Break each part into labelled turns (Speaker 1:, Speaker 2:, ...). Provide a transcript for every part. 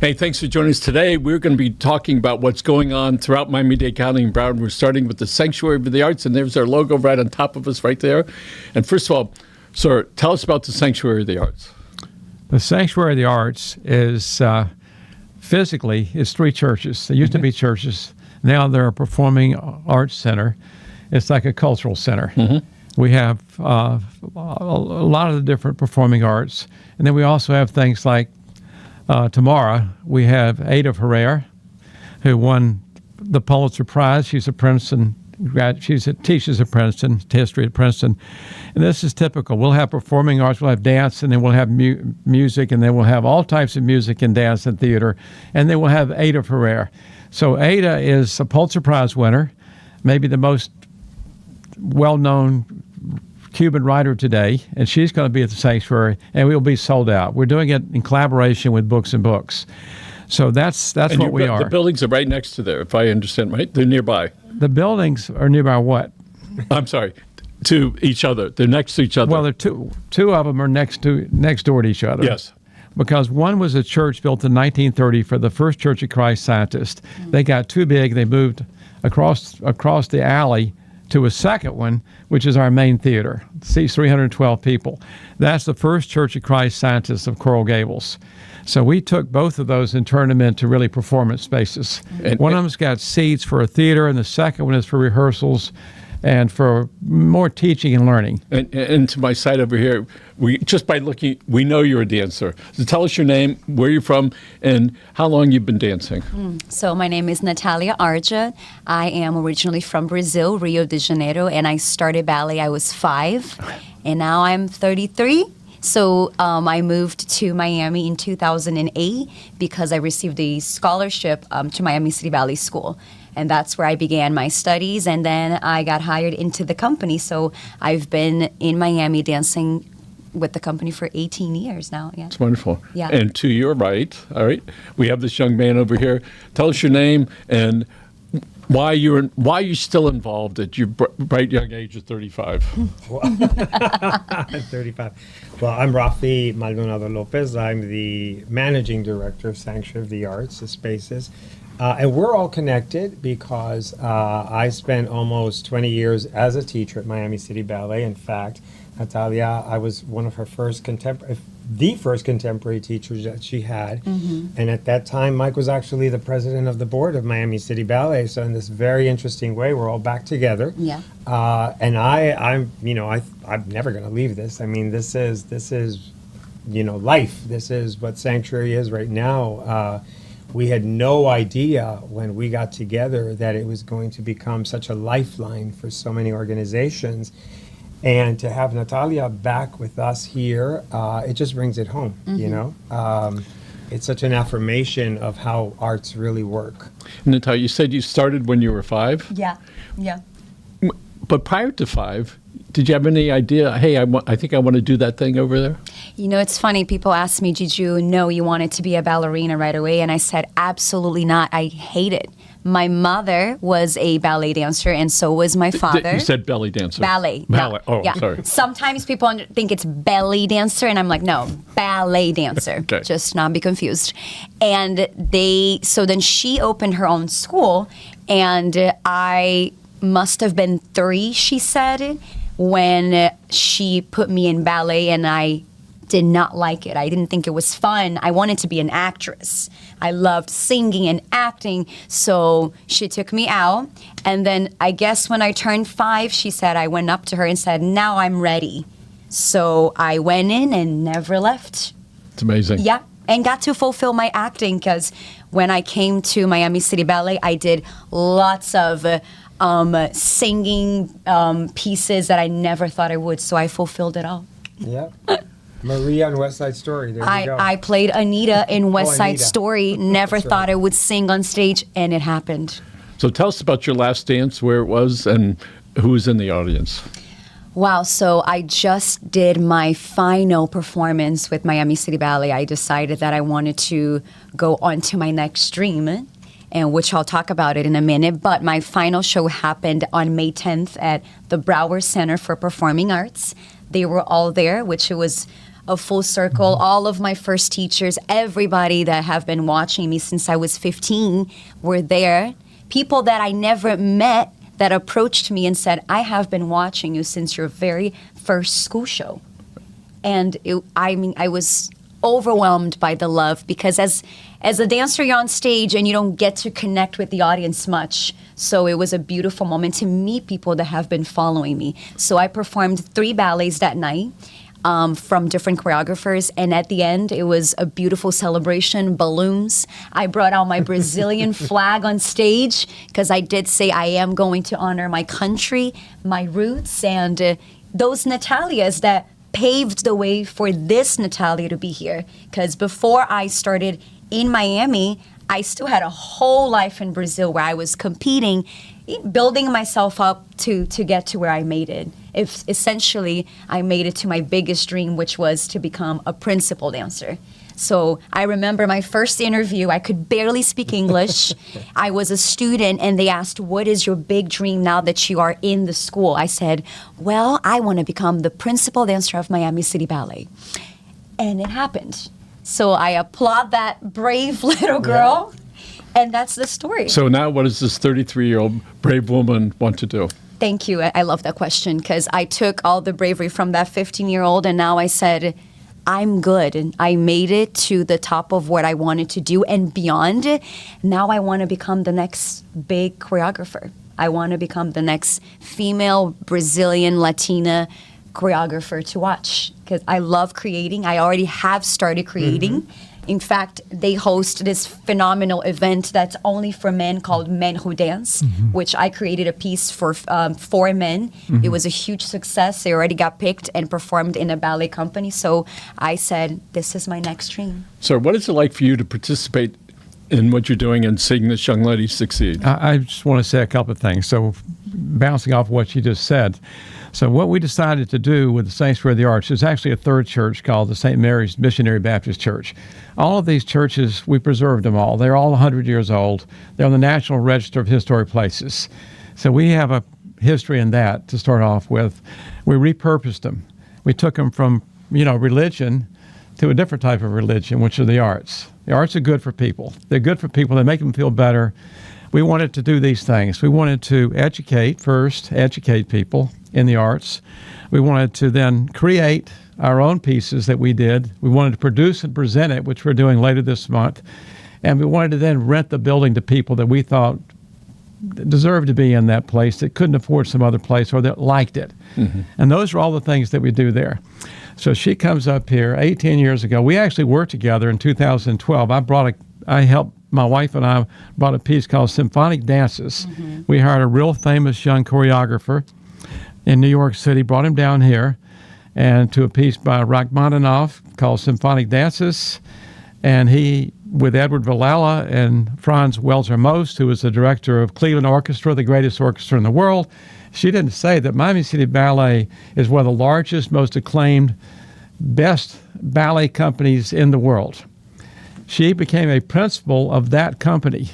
Speaker 1: Hey, thanks for joining us today. We're going to be talking about what's going on throughout Miami-Dade County and Broward. We're starting with the Sanctuary for the Arts, and there's our logo right on top of us right there. And first of all, sir, tell us about the Sanctuary of the Arts.
Speaker 2: The Sanctuary of the Arts is physically is three churches. They used to be churches. Now they're a performing arts center. It's like a cultural center. We have a lot of the different performing arts. And then we also have things like tomorrow we have Ada Ferrer, who won the Pulitzer Prize. She's a Princeton grad. Teaches at Princeton, history at Princeton. And this is typical. We'll have performing arts, we'll have dance, and then we'll have music, and then we'll have all types of music and dance and theater. And then we'll have Ada Ferrer. So Ada is a Pulitzer Prize winner, maybe the most well-known Cuban writer today, and she's going to be at the Sanctuary, and we'll be sold out. We're doing it in collaboration with Books and Books. So that's what we are.
Speaker 1: The buildings are right next to there, if I understand right. They're nearby.
Speaker 2: The buildings are nearby what?
Speaker 1: I'm sorry, to each other. They're next to each other.
Speaker 2: Well, two of them are next door to each other.
Speaker 1: Yes.
Speaker 2: Because one was a church built in 1930 for the First Church of Christ Scientists. They got too big. They moved across the alley to a second one, which is our main theater. It seats 312 people. That's the First Church of Christ Scientists of Coral Gables. So we took both of those and turned them into really performance spaces. One of them's got seats for a theater, and the second one is for rehearsals and for more teaching and learning.
Speaker 1: And to my side over here, just by looking, we know you're a dancer. So tell us your name, where you're from, and how long you've been dancing.
Speaker 3: So my name is Nathalia Arja. I am originally from Brazil, Rio de Janeiro, and I started ballet. I was 5, and now I'm 33. So I moved to Miami in 2008 because I received a scholarship to Miami City Ballet School. And that's where I began my studies, and then I got hired into the company. So I've been in Miami dancing with the company for 18 years now. Yeah,
Speaker 1: it's wonderful.
Speaker 3: Yeah.
Speaker 1: And to your right, all right, we have this young man over here. Tell us your name and why you're still involved at your bright young age of 35.
Speaker 4: 35. Well, I'm Rafi Maldonado-Lopez. I'm the managing director of Sanctuary of the Arts, the Spaces. And we're all connected because I spent almost 20 years as a teacher at Miami City Ballet. In fact, Nathalia, I was one of her the first contemporary teachers that she had. And at that time, Mike was actually the president of the board of Miami City Ballet. So in this very interesting way, we're all back together.
Speaker 3: Yeah.
Speaker 4: And I'm never going to leave this. I mean, this is life. This is what Sanctuary is right now. We had no idea when we got together that it was going to become such a lifeline for so many organizations. And to have Nathalia back with us here, it just brings it home, you know? It's such an affirmation of how arts really work.
Speaker 1: Nathalia, you said you started when you were 5?
Speaker 3: Yeah.
Speaker 1: But prior to 5, did you have any idea, hey, I think I want to do that thing over there?
Speaker 3: You know, it's funny. People ask me, did you know you wanted to be a ballerina right away? And I said, absolutely not. I hate it. My mother was a ballet dancer, and so was my father.
Speaker 1: You said belly dancer.
Speaker 3: Ballet.
Speaker 1: Ballet.
Speaker 3: No,
Speaker 1: Oh,
Speaker 3: yeah.
Speaker 1: Sorry.
Speaker 3: Sometimes people think it's belly dancer, and I'm like, no, ballet dancer.
Speaker 1: Okay.
Speaker 3: Just not be confused. And so then she opened her own school, and I must have been 3, she said, when she put me in ballet, and I did not like it. I didn't think it was fun. I wanted to be an actress. I loved singing and acting, so she took me out. And then I guess when I turned 5, she said, I went up to her and said, now I'm ready. So I went in and never left.
Speaker 1: It's amazing.
Speaker 3: Yeah, and got to fulfill my acting, because when I came to Miami City Ballet, I did lots of singing pieces that I never thought I would, so I fulfilled it all.
Speaker 4: Yeah. Maria in West Side Story. There you go.
Speaker 3: I played Anita in West Side
Speaker 4: Anita.
Speaker 3: Story. Never
Speaker 4: That's
Speaker 3: thought
Speaker 4: right.
Speaker 3: I would sing on stage, and it happened.
Speaker 1: So tell us about your last dance, where it was, and who was in the audience.
Speaker 3: Wow, so I just did my final performance with Miami City Ballet. I decided that I wanted to go on to my next dream, and which I'll talk about it in a minute. But my final show happened on May 10th at the Broward Center for Performing Arts. They were all there, which it was a full circle. All of my first teachers, everybody that have been watching me since I was 15 were there. People that I never met that approached me and said, I have been watching you since your very first school show. And I was overwhelmed by the love, because as a dancer, you're on stage and you don't get to connect with the audience much. So it was a beautiful moment to meet people that have been following me. So I performed 3 ballets that night from different choreographers. And at the end, it was a beautiful celebration, balloons. I brought out my Brazilian flag on stage, because I did say I am going to honor my country, my roots, and those Nathalias that paved the way for this Nathalia to be here. Because before I started in Miami, I still had a whole life in Brazil where I was competing, building myself up to get to where I made it. If essentially, I made it to my biggest dream, which was to become a principal dancer. So I remember my first interview, I could barely speak English. I was a student, and they asked, what is your big dream now that you are in the school? I said, well, I want to become the principal dancer of Miami City Ballet. And it happened. So I applaud that brave little girl, and that's the story.
Speaker 1: So now what does this 33-year-old brave woman want to do?
Speaker 3: Thank you. I love that question, because I took all the bravery from that 15-year-old, and now I said, I'm good, and I made it to the top of what I wanted to do and beyond. Now I want to become the next big choreographer. I want to become the next female Brazilian Latina choreographer to watch, because I love creating. I already have started creating. In fact, they host this phenomenal event that's only for men called Men Who Dance, which I created a piece for men. It was a huge success. They already got picked and performed in a ballet company. So I said, this is my next dream.
Speaker 1: So what is it like for you to participate in what you're doing and seeing this young lady succeed?
Speaker 2: I just want to say a couple of things. So bouncing off what you just said. So what we decided to do with the Sanctuary of the Arts is actually a third church called the St. Mary's Missionary Baptist Church. All of these churches, we preserved them all. They're all 100 years old. They're on the National Register of Historic Places. So we have a history in that to start off with. We repurposed them. We took them from, religion to a different type of religion, which are the arts. The arts are good for people. They're good for people. They make them feel better. We wanted to do these things. We wanted to educate people in the arts. We wanted to then create our own pieces that we did. We wanted to produce and present it, which we're doing later this month. And we wanted to then rent the building to people that we thought deserved to be in that place, that couldn't afford some other place, or that liked it. And those are all the things that we do there. So she comes up here 18 years ago. We actually worked together in 2012. My wife and I brought a piece called Symphonic Dances. We hired a real famous young choreographer in New York City, brought him down here, and to a piece by Rachmaninoff called Symphonic Dances. And he, with Edward Villala and Franz Welser Most, who was the director of Cleveland Orchestra, the greatest orchestra in the world, she didn't say that Miami City Ballet is one of the largest, most acclaimed, best ballet companies in the world. She became a principal of that company.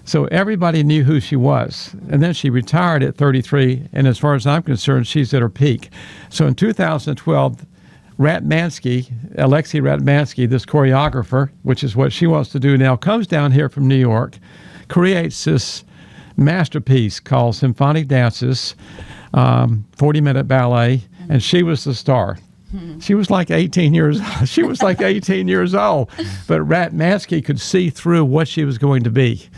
Speaker 2: So everybody knew who she was. And then she retired at 33, and as far as I'm concerned, she's at her peak. So in 2012, Alexei Ratmansky, this choreographer, which is what she wants to do now, comes down here from New York, creates this masterpiece called Symphonic Dances, 40-minute ballet, and she was the star. She was like 18 years old. But Ratmansky could see through what she was going to be.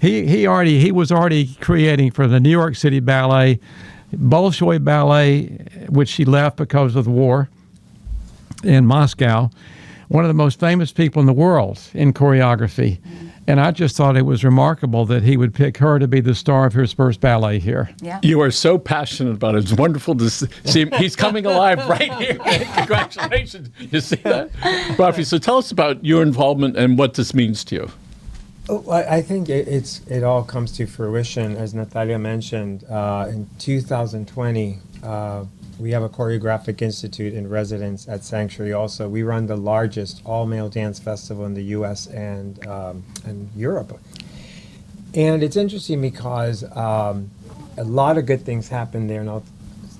Speaker 2: He was already creating for the New York City Ballet, Bolshoi Ballet, which she left because of the war in Moscow, one of the most famous people in the world in choreography. And I just thought it was remarkable that he would pick her to be the star of his first ballet here.
Speaker 3: Yeah.
Speaker 1: You are so passionate about it. It's wonderful to see him. He's coming alive right here. Congratulations. You see that? Rafi, so tell us about your involvement and what this means to you.
Speaker 4: I think it all comes to fruition, as Nathalia mentioned. In 2020, we have a choreographic institute in residence at Sanctuary also. We run the largest all-male dance festival in the U.S. and Europe. And it's interesting because a lot of good things happen there, and I'll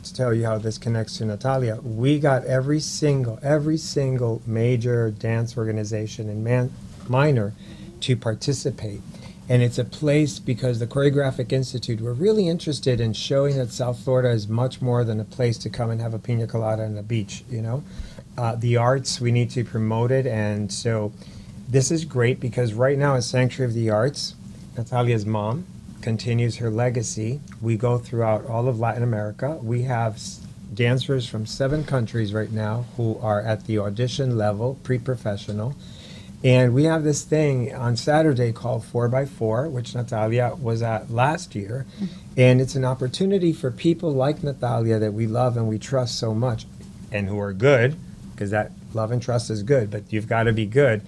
Speaker 4: to tell you how this connects to Nathalia. We got every single major dance organization and minor to participate. And it's a place because the Choreographic Institute, we're really interested in showing that South Florida is much more than a place to come and have a pina colada on the beach, you know? The arts, we need to promote it. And so this is great because right now at Sanctuary of the Arts, Nathalia's mom continues her legacy. We go throughout all of Latin America. We have dancers from 7 countries right now who are at the audition level, pre-professional. And we have this thing on Saturday called 4x4, which Nathalia was at last year. And it's an opportunity for people like Nathalia that we love and we trust so much and who are good, because that love and trust is good, but you've got to be good.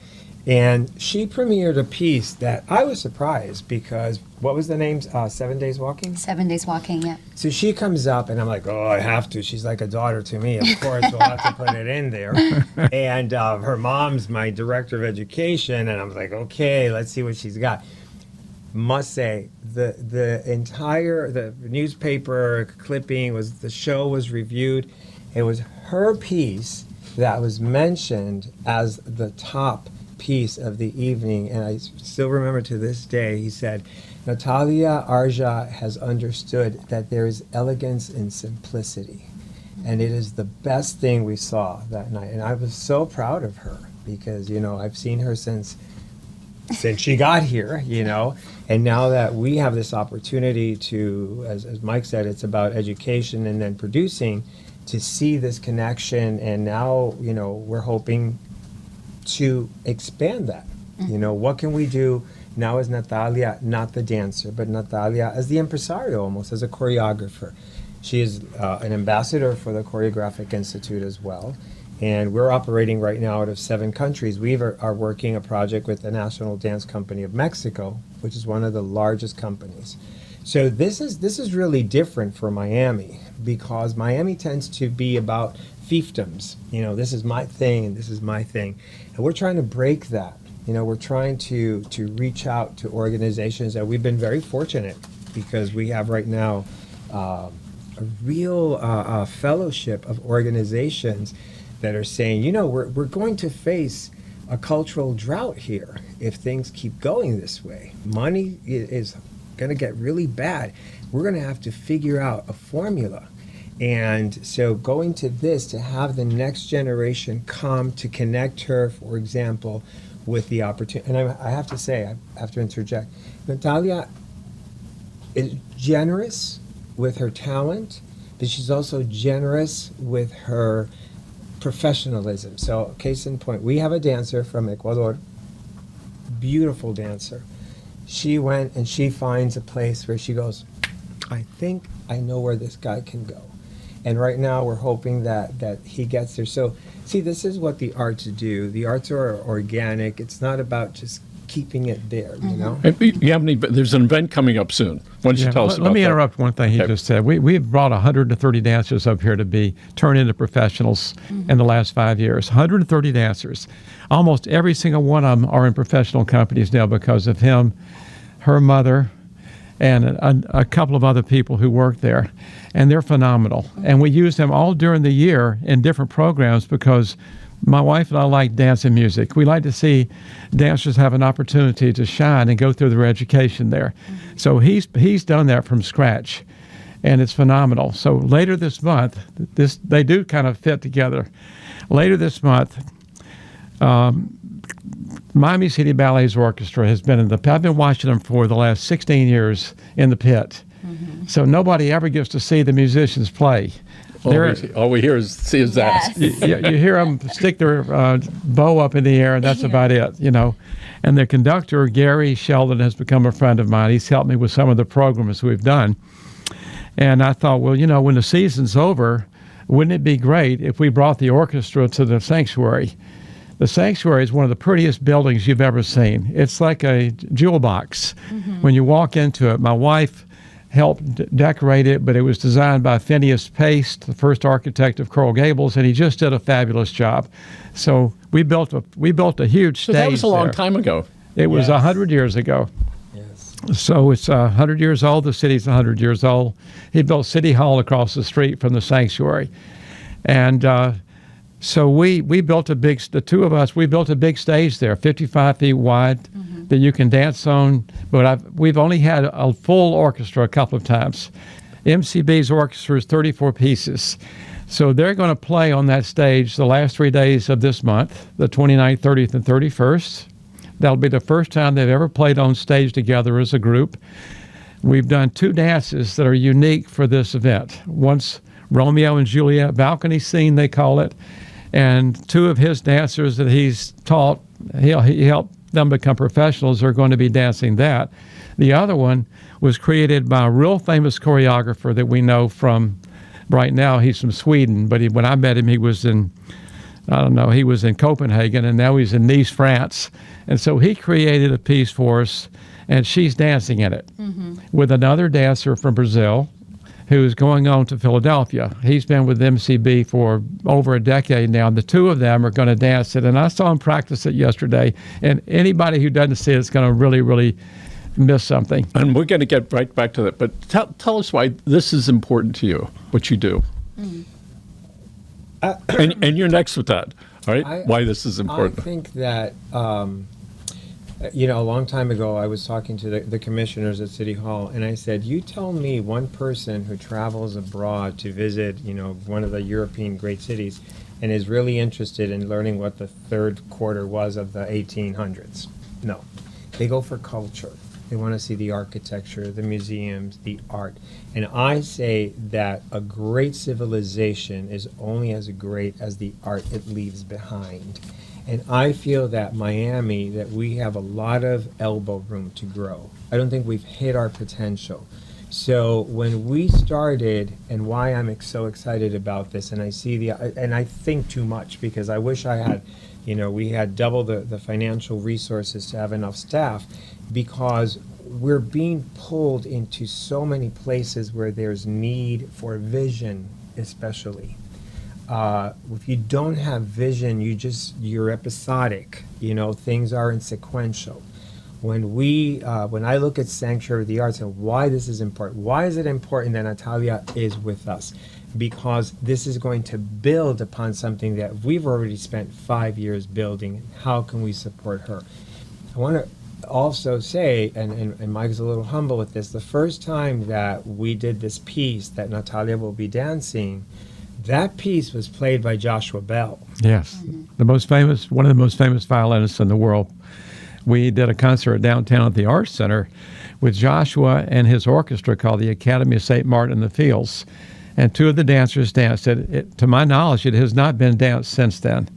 Speaker 4: And she premiered a piece that I was surprised because, what was the name? 7 Days Walking?
Speaker 3: 7 Days Walking, yeah.
Speaker 4: So she comes up and I'm like, oh, I have to. She's like a daughter to me. Of course, we'll have to put it in there. And her mom's my director of education. And I'm like, okay, let's see what she's got. Must say, the entire newspaper clipping the show was reviewed. It was her piece that was mentioned as the top piece of the evening, and I still remember to this day, he said, Nathalia Arja has understood that there is elegance in simplicity, and it is the best thing we saw that night. And I was so proud of her because, you know, I've seen her since she got here, you know, and now that we have this opportunity to, as Mike said, it's about education and then producing, to see this connection. And now, you know, we're hoping to expand that. You know, what can we do now as Nathalia, not the dancer, but Nathalia as the impresario, almost as a choreographer. She is an ambassador for the Choreographic Institute as well. And we're operating right now out of 7 countries. We are working a project with the National Dance Company of Mexico, which is one of the largest companies. So this is really different for Miami because Miami tends to be about fiefdoms. You know, this is my thing and this is my thing. And we're trying to break that. You know, we're trying to reach out to organizations that we've been very fortunate because we have right now a real fellowship of organizations that are saying, you know, we're going to face a cultural drought here if things keep going this way. Money is going to get really bad. We're going to have to figure out a formula. And so going to this, to have the next generation come to connect her, for example, with the opportunity. And I have to say, I have to interject, Nathalia is generous with her talent, but she's also generous with her professionalism. So case in point, we have a dancer from Ecuador, beautiful dancer. She went and she finds a place where she goes, I think I know where this guy can go. And right now we're hoping that he gets there. So see, this is what the arts do. The arts are organic. It's not about just keeping it there, you know?
Speaker 1: There's an event coming up soon. Why don't you tell us about that?
Speaker 2: Let me interrupt one thing he just said. We've brought 130 dancers up here to be turned into professionals in the last 5 years. 130 dancers. Almost every single one of them are in professional companies now because of him, her mother, and a couple of other people who work there. And they're phenomenal. And we use them all during the year in different programs because my wife and I like dance and music. We like to see dancers have an opportunity to shine and go through their education there. So he's done that from scratch, and it's phenomenal. So later this month, they do kind of fit together. Later this month, Miami City Ballet's orchestra has been I've been watching them for the last 16 years in the pit. So nobody ever gets to see the musicians play.
Speaker 1: All we hear is that.
Speaker 2: You hear them stick their bow up in the air, and that's about it, you know. And the conductor, Gary Sheldon, has become a friend of mine. He's helped me with some of the programs we've done. And I thought, well, you know, when the season's over, wouldn't it be great if we brought the orchestra to the sanctuary? The sanctuary is one of the prettiest buildings you've ever seen. It's like a jewel box. When you walk into it, my wife helped decorate it, but it was designed by Phineas Pace, the first architect of Coral Gables, and he just did a fabulous job. So we built a huge stage.
Speaker 1: So that was a long time ago.
Speaker 2: It was 100 years ago.
Speaker 4: Yes.
Speaker 2: So it's 100 years old. The city's 100 years old. He built City Hall across the street from the sanctuary. And so we built the two of us, we built a big stage there, 55 feet wide, that you can dance on. But we've only had a full orchestra a couple of times. MCB's orchestra is 34 pieces. So they're going to play on that stage the last 3 days of this month, the 29th, 30th, and 31st. That'll be the first time they've ever played on stage together as a group. We've done 2 dances that are unique for this event. One's Romeo and Juliet balcony scene, they call it. And 2 of his dancers that he's taught, he helped them become professionals, are going to be dancing that. The other one was created by a real famous choreographer that we know from, right now he's from Sweden, but when I met him, he was in Copenhagen, and now he's in Nice, France. And so he created a piece for us, and she's dancing in it with another dancer from Brazil who's going on to Philadelphia. He's been with MCB for over a decade now. The 2 of them are going to dance it, and I saw him practice it yesterday, and anybody who doesn't see it is going to really, really miss something.
Speaker 1: And we're going to get right back to that, but tell us why this is important to you, what you do. And you're next with that, all right? Why this is important.
Speaker 4: I think that, a long time ago, I was talking to the commissioners at City Hall, and I said, you tell me one person who travels abroad to visit, one of the European great cities and is really interested in learning what the third quarter was of the 1800s. No. They go for culture. They want to see the architecture, the museums, the art. And I say that a great civilization is only as great as the art it leaves behind. And I feel that Miami, that we have a lot of elbow room to grow. I don't think we've hit our potential. So when we started, and why I'm so excited about this, and I see and I think too much, because I wish I had, we had double the financial resources to have enough staff, because we're being pulled into so many places where there's need for vision, especially. If you don't have vision, you're episodic. Things aren't sequential. When I look at Sanctuary of the Arts and why this is important, why is it important that Nathalia is with us? Because this is going to build upon something that we've already spent 5 years building. How can we support her? I want to also say, and Mike's a little humble with this, the first time that we did this piece that Nathalia will be dancing, that piece was played by Joshua Bell.
Speaker 2: Yes, one of the most famous violinists in the world. We did a concert downtown at the Arts Center with Joshua and his orchestra called the Academy of St. Martin in the Fields. And 2 of the dancers danced it. To my knowledge, it has not been danced since then.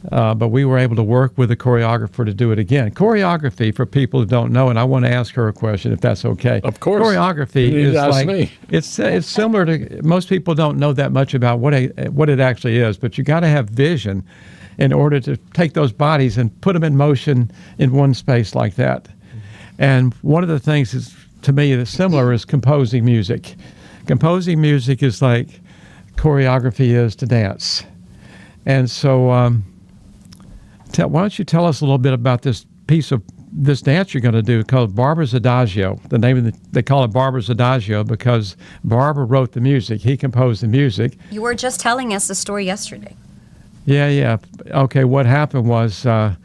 Speaker 2: But we were able to work with the choreographer to do it again. Choreography, for people who don't know, and I want to ask her a question if that's okay.
Speaker 1: Of course.
Speaker 2: Choreography is like
Speaker 1: me.
Speaker 2: It's similar to, most people don't know that much about what it actually is, but you got to have vision in order to take those bodies and put them in motion in one space like that. And one of the things is, to me, that's similar is composing music. Composing music is like choreography is to dance. And so why don't you tell us a little bit about this piece of this dance you're going to do called Barbara's Adagio. They call it Barbara's Adagio because Barbara wrote the music. He composed the music.
Speaker 3: You were just telling us the story yesterday.
Speaker 2: Yeah. Okay, what happened was I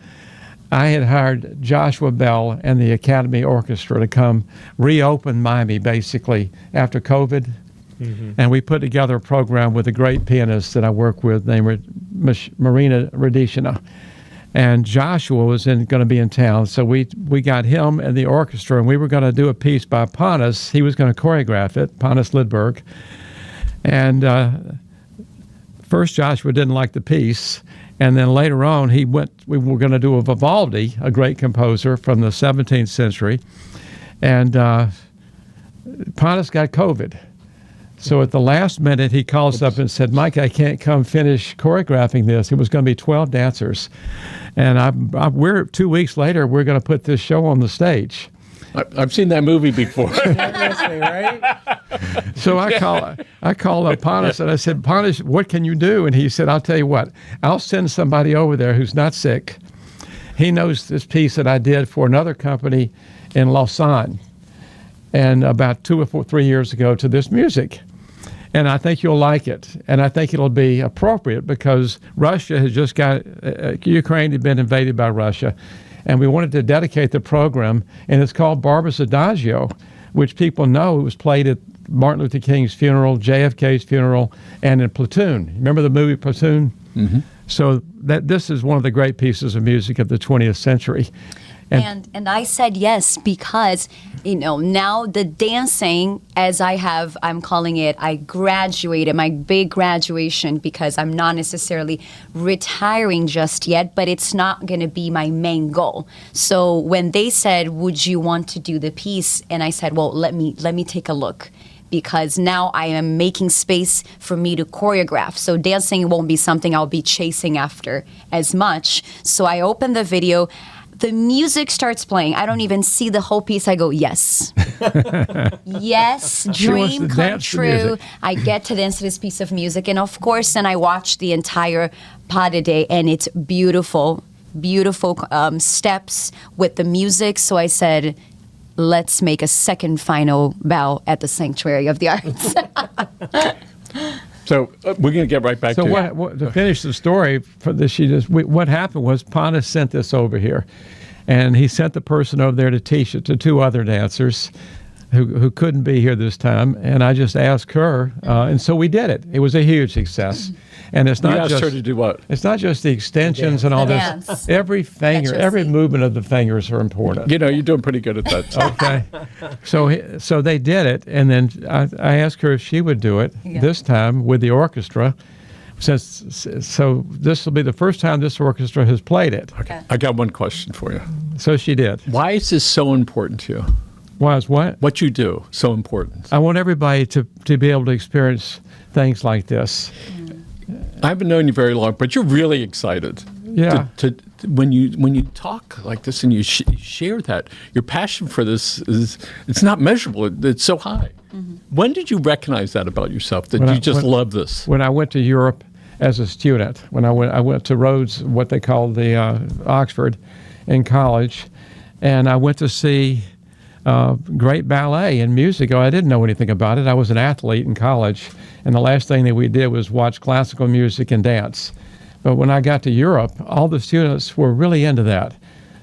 Speaker 2: had hired Joshua Bell and the Academy Orchestra to come reopen Miami, basically, after COVID. And we put together a program with a great pianist that I work with named Marina Radishina. And Joshua was going to be in town, so we got him and the orchestra, and we were going to do a piece by Panis. He was going to choreograph it, Panis Lidberg. And first Joshua didn't like the piece, and then later on we were going to do a Vivaldi, a great composer from the 17th century, and Panis got COVID. So at the last minute, he calls up and said, Mike, I can't come finish choreographing this. It was going to be 12 dancers. And we're 2 weeks later, we're going to put this show on the stage.
Speaker 1: I've seen that movie before.
Speaker 4: Right?
Speaker 2: So I called up Panis and I said, Panis, what can you do? And he said, I'll tell you what, I'll send somebody over there who's not sick. he knows this piece that I did for another company in Lausanne, and about 2 or 3 years ago to this music. And I think you'll like it. And I think it'll be appropriate because Russia has just Ukraine had been invaded by Russia. And we wanted to dedicate the program, and it's called Barbara's Adagio, which people know it was played at Martin Luther King's funeral, JFK's funeral, and in Platoon. Remember the movie Platoon? Mm-hmm. So this is one of the great pieces of music of the 20th century.
Speaker 3: And I said yes because, now the dancing, I'm calling it, I graduated, my big graduation, because I'm not necessarily retiring just yet, but it's not going to be my main goal. So when they said, would you want to do the piece? And I said, well, let me take a look. Because now I am making space for me to choreograph. So dancing won't be something I'll be chasing after as much. So I opened the video. The music starts playing. I don't even see the whole piece. I go, yes. Yes, dream come true. I get to dance to this piece of music. And of course, then I watch the entire pas de deux, and it's beautiful, beautiful steps with the music. So I said, let's make a second final bow at the Sanctuary of the Arts.
Speaker 1: So we're going to get right back to
Speaker 2: it. To finish the story, what happened was Pontus sent this over here, and he sent the person over there to teach it to 2 other dancers who couldn't be here this time, and I just asked her, and so we did it. It was a huge success. And it's not
Speaker 1: asked her to do what?
Speaker 2: It's not just the extensions and all this.
Speaker 3: Dance.
Speaker 2: Every finger, every movement of the fingers are important.
Speaker 1: You're doing pretty good at that.
Speaker 2: Okay. So they did it, and then I asked her if she would do it this time with the orchestra. So this will be the first time this orchestra has played it.
Speaker 1: Okay. I got one question for you.
Speaker 2: So she did.
Speaker 1: Why is this so important to you?
Speaker 2: Why is what?
Speaker 1: What you do so important?
Speaker 2: I want everybody to be able to experience things like this.
Speaker 1: I haven't known you very long, but you're really excited.
Speaker 2: Yeah.
Speaker 1: When you talk like this and you share that, your passion for this it's not measurable. It's so high. Mm-hmm. When did you recognize that about yourself, that you just love this?
Speaker 2: When I went to Europe as a student, when I went to Rhodes, what they called the Oxford, in college, and I went to see great ballet and music. I didn't know anything about it. I was an athlete in college, and the last thing that we did was watch classical music and dance. But when I got to Europe, all the students were really into that.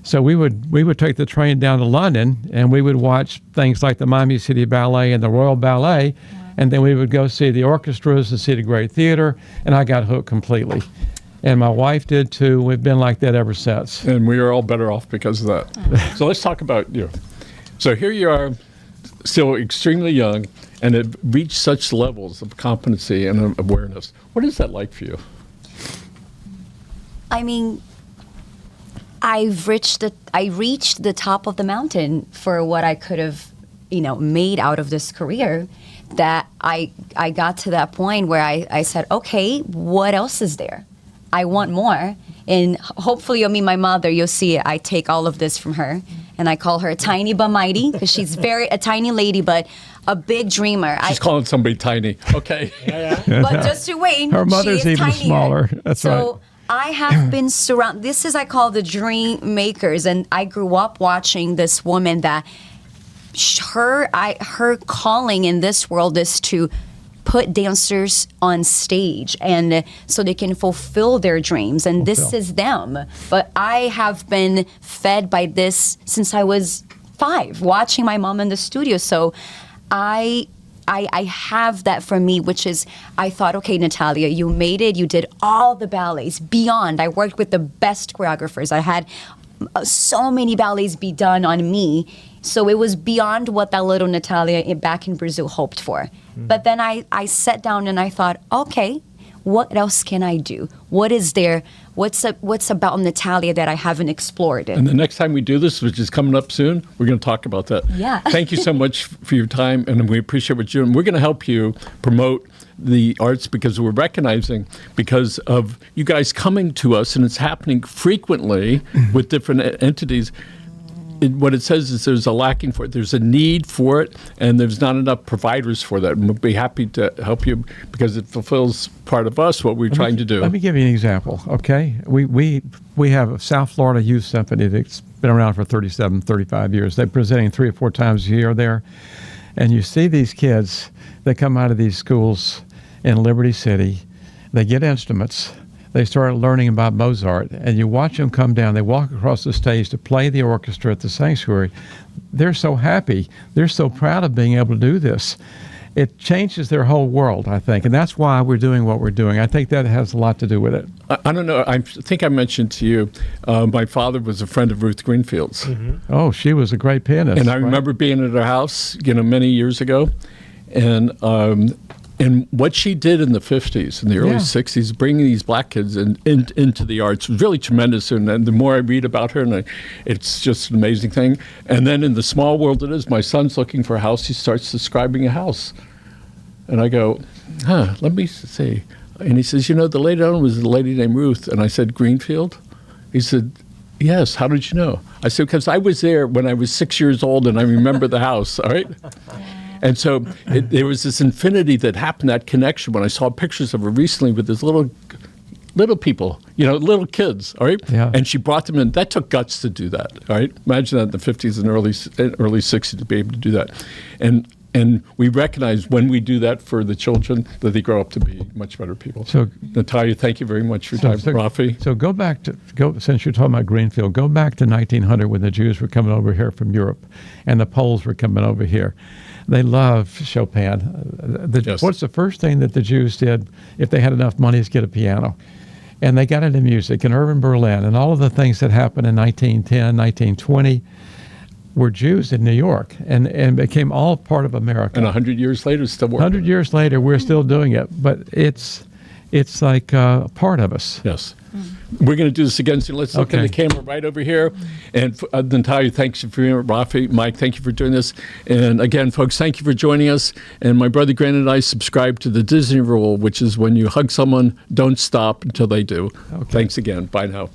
Speaker 2: So we would take the train down to London, and we would watch things like the Miami City Ballet and the Royal Ballet, and then we would go see the orchestras and see the great theater, and I got hooked completely. And my wife did too. We've been like that ever since.
Speaker 1: And we are all better off because of that. So let's talk about you. So here you are, still extremely young, and have reached such levels of competency and awareness. What is that like for you?
Speaker 3: I mean, I reached the top of the mountain for what I could have, made out of this career. That I got to that point where I said, okay, what else is there? I want more. And hopefully you'll meet my mother. You'll see it. I take all of this from her. And I call her tiny but mighty because she's a tiny lady, but a big dreamer.
Speaker 1: She's calling somebody tiny. Okay.
Speaker 3: But just to wait.
Speaker 2: Her mother's even tinier. Smaller. That's right.
Speaker 3: So I have been surrounded. This is, I call the dream makers. And I grew up watching this woman that her calling in this world is to put dancers on stage and so they can fulfill their dreams, and this is them. But I have been fed by this since I was 5, watching my mom in the studio. So I have that for me, which is, I thought, okay, Nathalia, you made it. You did all the ballets beyond. I worked with the best choreographers. I had so many ballets be done on me. So it was beyond what that little Nathalia back in Brazil hoped for. Mm. But then I sat down and I thought, okay, what else can I do? What is there? What's about Nathalia that I haven't explored?
Speaker 1: And the next time we do this, which is coming up soon, we're going to talk about that.
Speaker 3: Yeah.
Speaker 1: Thank you so much for your time, and we appreciate what you're doing. We're going to help you promote the arts because we're recognizing, because of you guys coming to us, and it's happening frequently with different entities. what it says is there's a lacking for it. There's a need for it, and there's not enough providers for that. And we'll be happy to help you because it fulfills part of us, what we're trying to do.
Speaker 2: Let me give you an example, okay? We have a South Florida Youth Symphony that's been around for 37, 35 years. They're presenting 3 or 4 times a year there. And you see these kids that come out of these schools in Liberty City. They get instruments. They start learning about Mozart, and you watch them come down. They walk across the stage to play the orchestra at the sanctuary. They're so happy. They're so proud of being able to do this. It changes their whole world, I think, and that's why we're doing what we're doing. I think that has a lot to do with it.
Speaker 1: I don't know. I think I mentioned to you, my father was a friend of Ruth Greenfield's.
Speaker 4: Mm-hmm.
Speaker 2: Oh, she was a great pianist.
Speaker 1: And I remember being at her house, many years ago, and what she did in the 50s, in the early 60s, bringing these black kids into the arts was really tremendous. And the more I read about her, it's just an amazing thing. And then in the small world it is, my son's looking for a house. He starts describing a house. And I go, let me see. And he says, the lady on was a lady named Ruth. And I said, Greenfield? He said, yes. How did you know? I said, because I was there when I was 6 years old and I remember the house, all right? And so there was this infinity that happened, that connection, when I saw pictures of her recently with this little people, little kids, all right?
Speaker 2: Yeah.
Speaker 1: And she brought them in. That took guts to do that, all right? Imagine that in the 50s and early 60s to be able to do that. And we recognize when we do that for the children that they grow up to be much better people. So, Nathalia, thank you very much for your time. Rafi?
Speaker 2: So since you're talking about Greenfield, go back to 1900 when the Jews were coming over here from Europe and the Poles were coming over here. They loved Chopin. What's the first thing that the Jews did if they had enough money is get a piano? And they got into music and urban Berlin and all of the things that happened in 1910, 1920 were Jews in New York and became all part of America.
Speaker 1: And 100 years later, still working.
Speaker 2: 100 years later, we're still doing it, but it's like a part of us.
Speaker 1: Yes. We're going to do this again, so let's look at the camera right over here. And Nathalia, thanks for being here. Rafi, Mike, thank you for doing this. And again, folks, thank you for joining us. And my brother Grant and I subscribe to the Disney rule, which is when you hug someone, don't stop until they do. Okay. Thanks again. Bye now.